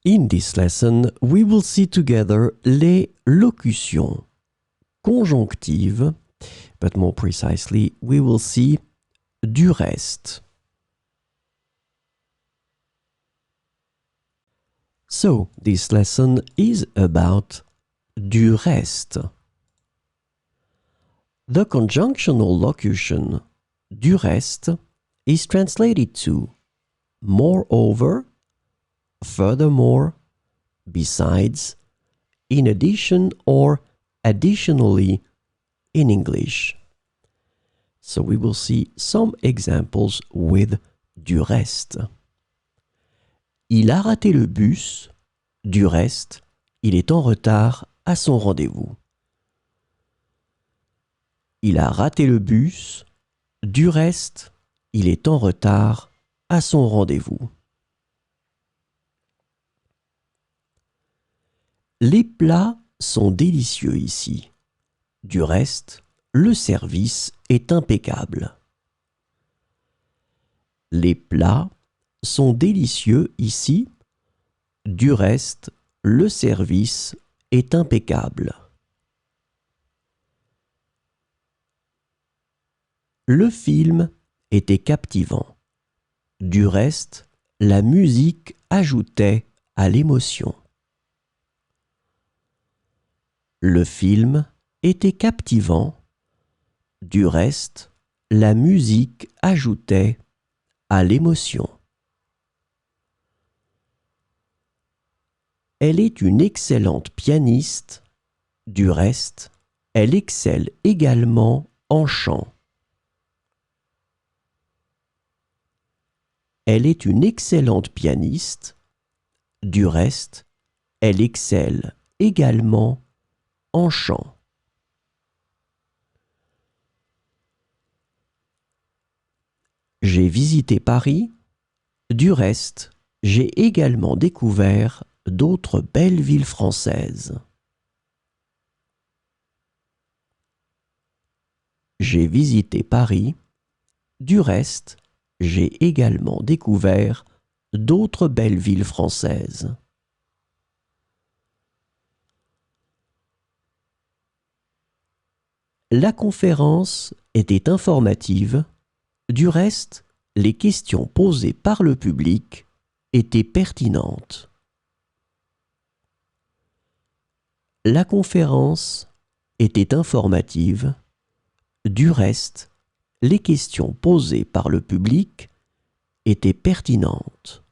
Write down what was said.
In this lesson, we will see together les locutions conjonctives, but more precisely, we will see du reste. So, this lesson is about du reste. The conjunctional locution du reste is translated to moreover, furthermore, besides, in addition, or additionally in English. So we will see some examples with du reste. Il a raté le bus, du reste, il est en retard à son rendez-vous. Il a raté le bus, du reste, il est en retard à son rendez-vous. Les plats sont délicieux ici. Du reste, le service est impeccable. Les plats sont délicieux ici. Du reste, le service est impeccable. Le film était captivant. Du reste, la musique ajoutait à l'émotion. Le film était captivant. Du reste, la musique ajoutait à l'émotion. Elle est une excellente pianiste. Du reste, elle excelle également en chant. Elle est une excellente pianiste. Du reste, elle excelle également en chant. J'ai visité Paris. Du reste, j'ai également découvert d'autres belles villes françaises. J'ai visité Paris. Du reste, j'ai également découvert d'autres belles villes françaises. La conférence était informative. Du reste, les questions posées par le public étaient pertinentes. La conférence était informative. Du reste, les questions posées par le public étaient pertinentes.